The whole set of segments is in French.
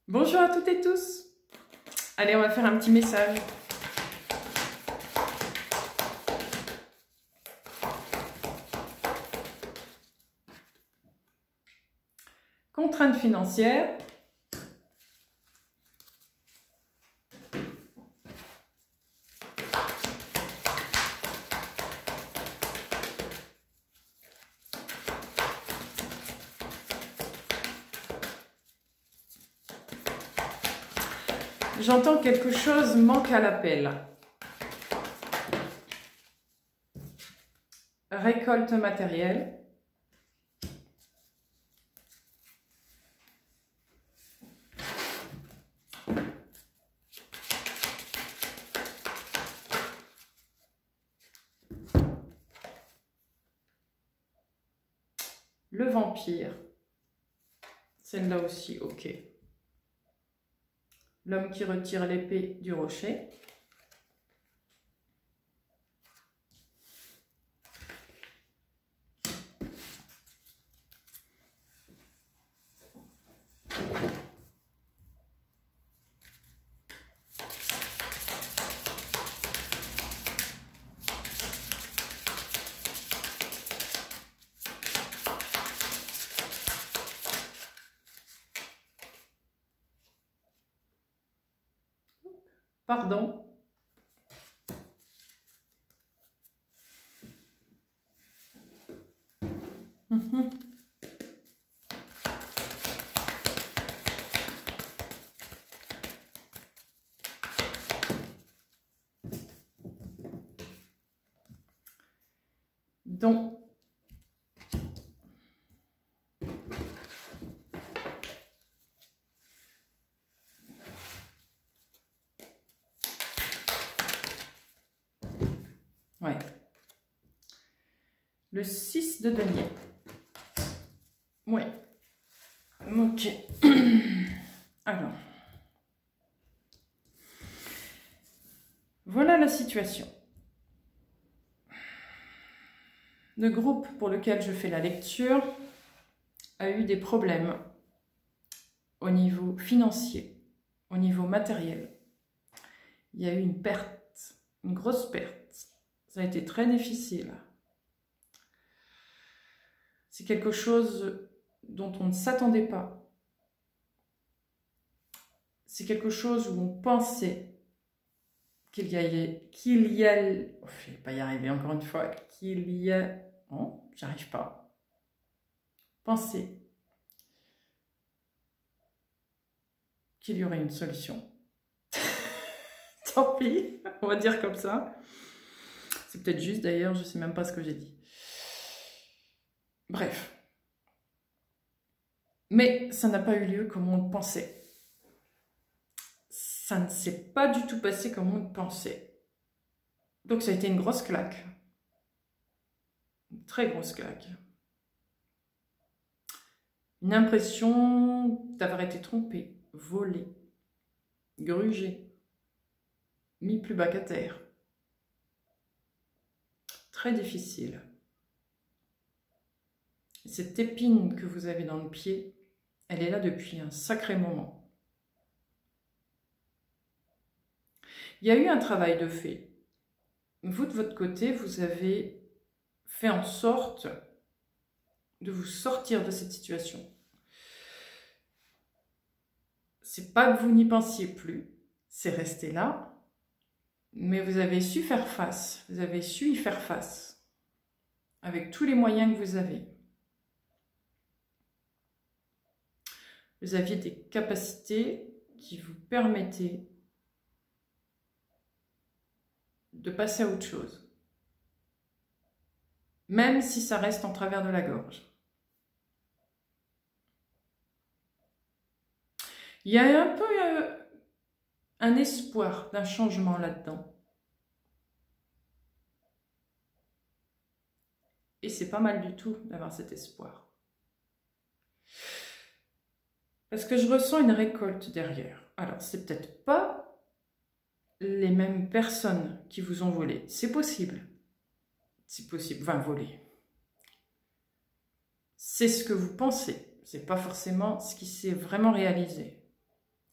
Bonjour à toutes et tous. Allez, on va faire un petit message. Contrainte financière. J'entends quelque chose manque à l'appel. Récolte matérielle. Le vampire. Celle-là aussi, ok. L'homme qui retire l'épée du rocher. Pardon. Donc, ouais. Le 6 de denier. Ouais. Ok. Alors. Voilà la situation. Le groupe pour lequel je fais la lecture a eu des problèmes au niveau financier, au niveau matériel. Il y a eu une perte, une grosse perte. Ça a été très difficile. C'est quelque chose dont on ne s'attendait pas. C'est quelque chose où on pensait qu'il y a, oh, je ne vais pas y arriver encore une fois, qu'il y a, non, j'arrive pas. Penser qu'il y aurait une solution. Tant pis, on va dire comme ça. C'est peut-être juste d'ailleurs, je ne sais même pas ce que j'ai dit. Bref. Mais ça n'a pas eu lieu comme on le pensait. Ça ne s'est pas du tout passé comme on le pensait. Donc ça a été une grosse claque. Une très grosse claque. Une impression d'avoir été trompé, volé, grugé, mis plus bas qu'à terre. Très difficile. Cette épine que vous avez dans le pied, elle est là depuis un sacré moment. Il y a eu un travail de fait. Vous, de votre côté, vous avez fait en sorte de vous sortir de cette situation. C'est pas que vous n'y pensiez plus, c'est resté là, mais vous avez su faire face, vous avez su y faire face, avec tous les moyens que vous avez. Vous aviez des capacités qui vous permettaient de passer à autre chose, même si ça reste en travers de la gorge. Il y a un peu un espoir d'un changement là-dedans. Et c'est pas mal du tout d'avoir cet espoir. Parce que je ressens une récolte derrière. Alors, c'est peut-être pas les mêmes personnes qui vous ont volé. C'est possible. C'est possible. Enfin, voler. C'est ce que vous pensez. C'est pas forcément ce qui s'est vraiment réalisé.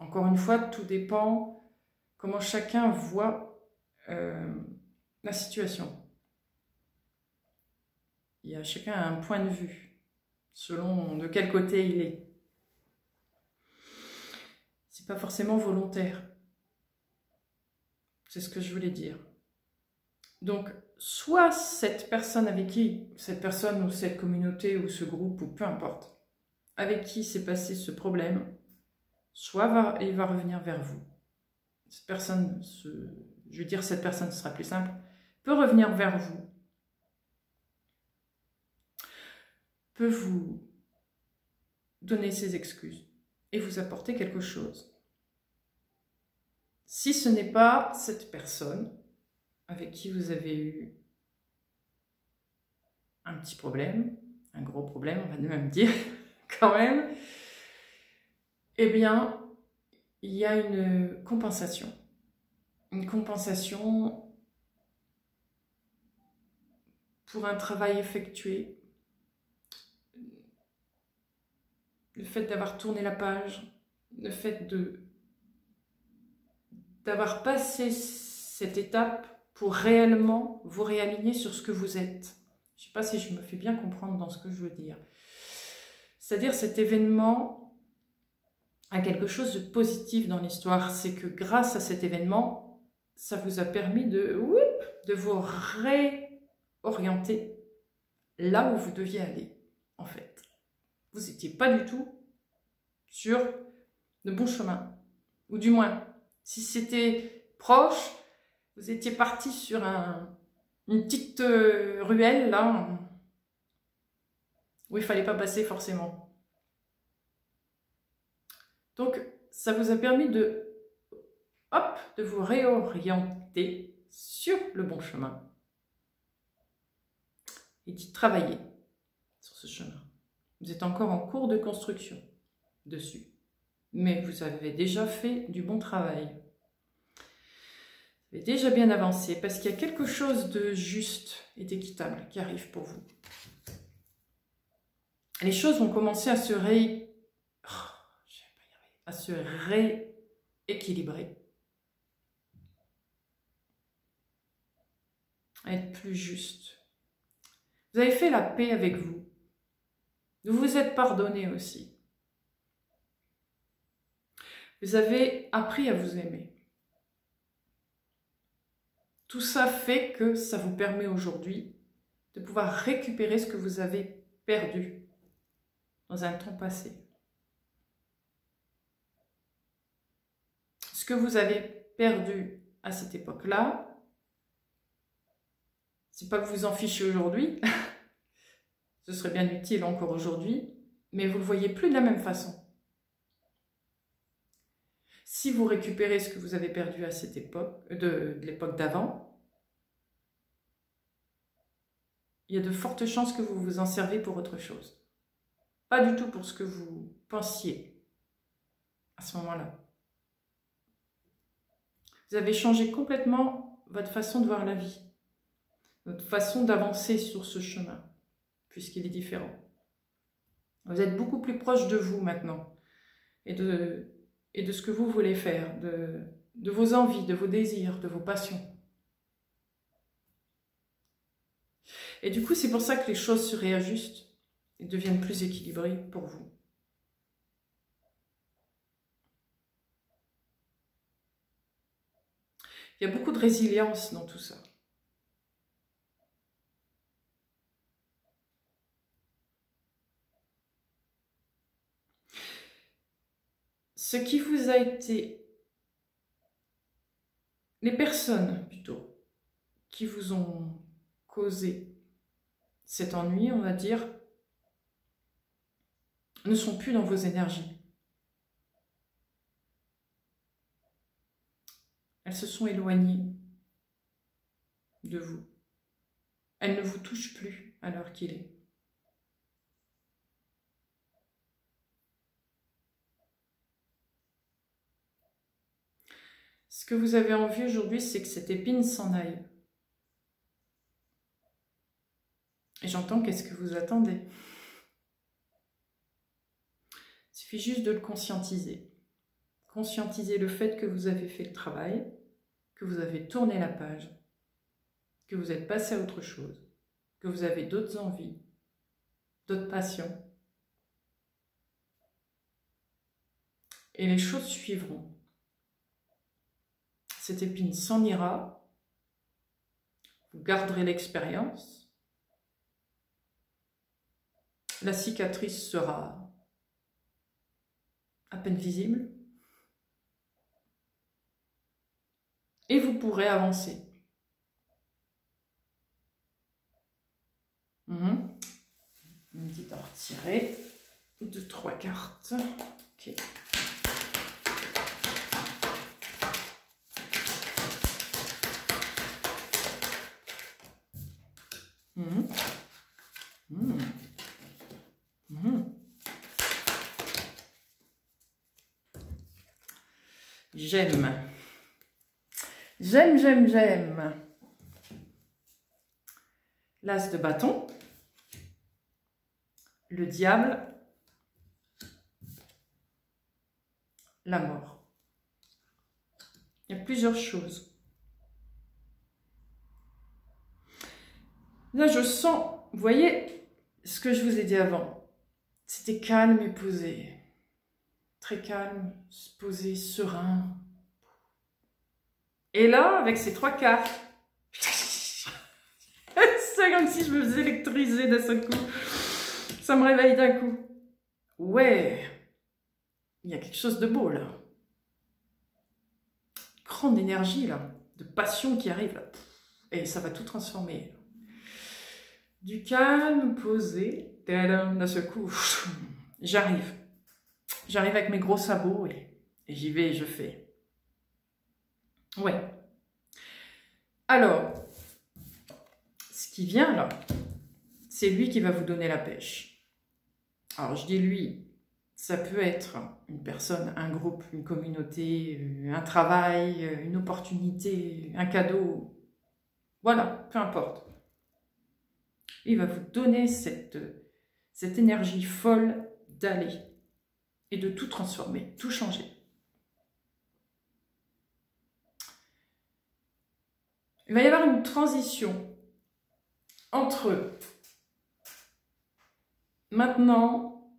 Encore une fois, tout dépend comment chacun voit la situation. Il y a chacun un point de vue, selon de quel côté il est. C'est pas forcément volontaire. C'est ce que je voulais dire. Donc, soit cette personne avec qui, cette personne ou cette communauté ou ce groupe, ou peu importe, avec qui s'est passé ce problème, soit il va revenir vers vous. Cette personne, je veux dire cette personne, ce sera plus simple, peut revenir vers vous, peut vous donner ses excuses et vous apporter quelque chose. Si ce n'est pas cette personne avec qui vous avez eu un petit problème, un gros problème, on va même dire, quand même, eh bien, il y a une compensation. Une compensation pour un travail effectué. Le fait d'avoir tourné la page, le fait d'avoir passé cette étape pour réellement vous réaligner sur ce que vous êtes. Je ne sais pas si je me fais bien comprendre dans ce que je veux dire. C'est-à-dire cet événement a quelque chose de positif dans l'histoire. C'est que grâce à cet événement, ça vous a permis de vous réorienter là où vous deviez aller, en fait. Vous n'étiez pas du tout sur le bon chemin. Ou du moins, si c'était proche, vous étiez parti sur une petite ruelle, là, où il ne fallait pas passer forcément. Donc, ça vous a permis de vous réorienter sur le bon chemin et d'y travailler sur ce chemin. Vous êtes encore en cours de construction dessus, mais vous avez déjà fait du bon travail. Vous avez déjà bien avancé parce qu'il y a quelque chose de juste et d'équitable qui arrive pour vous. Les choses vont commencer à se rééquilibrer, à être plus juste. Vous avez fait la paix avec vous. Vous vous êtes pardonné aussi. Vous avez appris à vous aimer. Tout ça fait que ça vous permet aujourd'hui de pouvoir récupérer ce que vous avez perdu dans un temps passé. Ce que vous avez perdu à cette époque-là, c'est pas que vous en fichez aujourd'hui, ce serait bien utile encore aujourd'hui, mais vous ne le voyez plus de la même façon. Si vous récupérez ce que vous avez perdu à cette époque, de l'époque d'avant, il y a de fortes chances que vous vous en servez pour autre chose. Pas du tout pour ce que vous pensiez à ce moment-là. Vous avez changé complètement votre façon de voir la vie, votre façon d'avancer sur ce chemin, puisqu'il est différent. Vous êtes beaucoup plus proche de vous maintenant, et de ce que vous voulez faire, de vos envies, de vos désirs, de vos passions. Et du coup, c'est pour ça que les choses se réajustent et deviennent plus équilibrées pour vous. Il y a beaucoup de résilience dans tout ça. Ce qui vous a été, les personnes plutôt, qui vous ont causé cet ennui, on va dire, ne sont plus dans vos énergies. Elles se sont éloignées de vous. Elles ne vous touchent plus à l'heure qu'il est. Ce que vous avez envie aujourd'hui, c'est que cette épine s'en aille. Et j'entends qu'est-ce que vous attendez. Il suffit juste de le conscientiser. conscientisez le fait que vous avez fait le travail, que vous avez tourné la page, que vous êtes passé à autre chose, que vous avez d'autres envies, d'autres passions. Et les choses suivront. Cette épine s'en ira, vous garderez l'expérience, la cicatrice sera à peine visible, et vous pourrez avancer. Une petite à retirer, 2, 3 cartes. Ok. J'aime. J'aime, j'aime, j'aime. L'as de bâton. Le diable. La mort. Il y a plusieurs choses. Là, je sens, vous voyez, ce que je vous ai dit avant. C'était calme et posé. Très calme, posé, serein. Et là, avec ces 3 cartes, c'est comme si je me faisais électriser d'un seul coup. Ça me réveille d'un coup. Ouais, il y a quelque chose de beau là. Grande énergie là, de passion qui arrive là. Et ça va tout transformer. Du calme, posé, d'un seul coup, j'arrive. J'arrive avec mes gros sabots et j'y vais et je fais. Ouais. Alors, ce qui vient là, c'est lui qui va vous donner la pêche. Alors, je dis lui, ça peut être une personne, un groupe, une communauté, un travail, une opportunité, un cadeau. Voilà, peu importe. Il va vous donner cette énergie folle d'aller et de tout transformer, tout changer. Il va y avoir une transition entre maintenant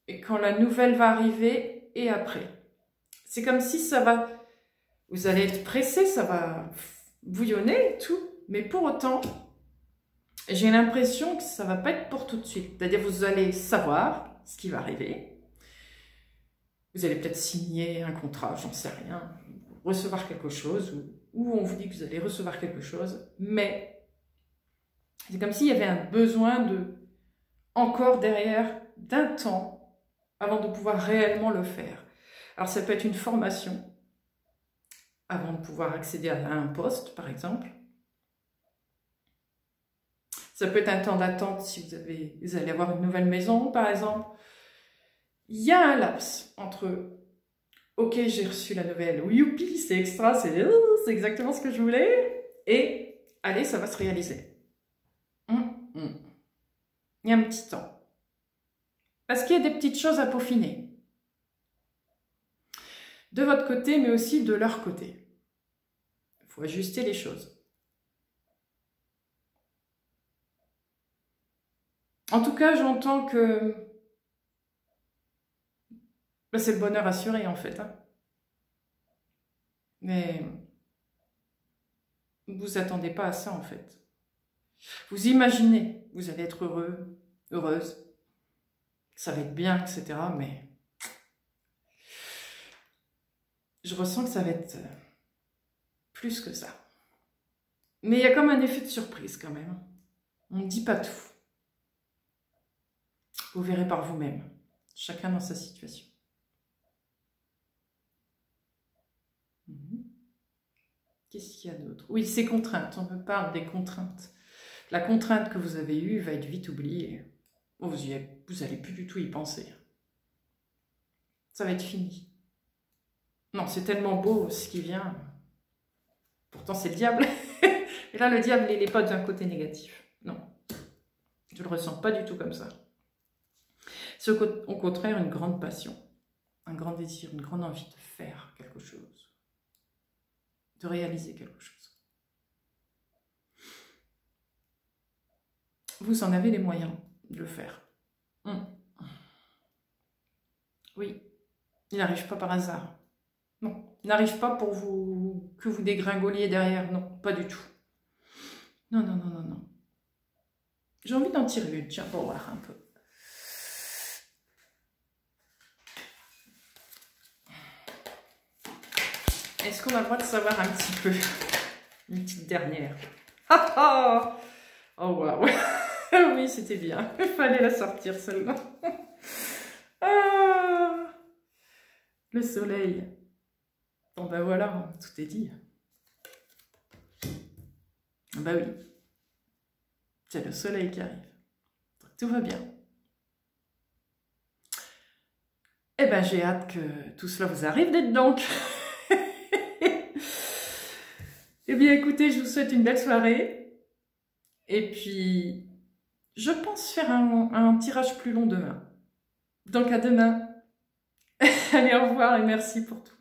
et quand la nouvelle va arriver et après. C'est comme si ça va, vous allez être pressé, ça va bouillonner tout, mais pour autant, j'ai l'impression que ça va pas être pour tout de suite. C'est-à-dire vous allez savoir ce qui va arriver. Vous allez peut-être signer un contrat, j'en sais rien, recevoir quelque chose, ou on vous dit que vous allez recevoir quelque chose, mais c'est comme s'il y avait un besoin de, encore derrière, d'un temps avant de pouvoir réellement le faire. Alors ça peut être une formation, avant de pouvoir accéder à un poste, par exemple. Ça peut être un temps d'attente si vous allez avoir une nouvelle maison, par exemple. Il y a un laps entre « Ok, j'ai reçu la nouvelle, oui, youpi, c'est extra, c'est exactement ce que je voulais. » Et « Allez, ça va se réaliser. » Il y a un petit temps. Parce qu'il y a des petites choses à peaufiner. De votre côté, mais aussi de leur côté. Il faut ajuster les choses. En tout cas, j'entends que c'est le bonheur assuré, en fait. Mais vous vous attendez pas à ça, en fait. Vous imaginez, vous allez être heureux, heureuse, ça va être bien, etc. Mais je ressens que ça va être plus que ça. Mais il y a comme un effet de surprise, quand même. On ne dit pas tout. Vous verrez par vous-même, chacun dans sa situation. Qu'est-ce qu'il y a d'autre? Oui, ces contraintes, on me parle des contraintes. La contrainte que vous avez eue va être vite oubliée. Oh, vous n'allez plus du tout y penser. Ça va être fini. Non, c'est tellement beau ce qui vient. Pourtant, c'est le diable. Et là, le diable, il n'est pas d'un côté négatif. Non, je ne le ressens pas du tout comme ça. c'est au contraire une grande passion, un grand désir, une grande envie de faire quelque chose, de réaliser quelque chose. Vous en avez les moyens de le faire. Oui, il n'arrive pas par hasard. Non, il n'arrive pas pour que vous dégringoliez derrière. Non, pas du tout. Non, non, non, non, non. J'ai envie d'en tirer une, tiens, pour voir un peu. Est-ce qu'on a le droit de savoir un petit peu? Une petite dernière. Ah, oh, waouh. Oui, c'était bien. Il fallait la sortir, celle-là. Ah, le soleil. Bon, ben voilà, tout est dit. Bah oui. C'est le soleil qui arrive. Donc, tout va bien. Eh ben, j'ai hâte que tout cela vous arrive d'être donc. Eh bien, écoutez, je vous souhaite une belle soirée. Et puis, je pense faire un tirage plus long demain. Donc, à demain. Allez, au revoir et merci pour tout.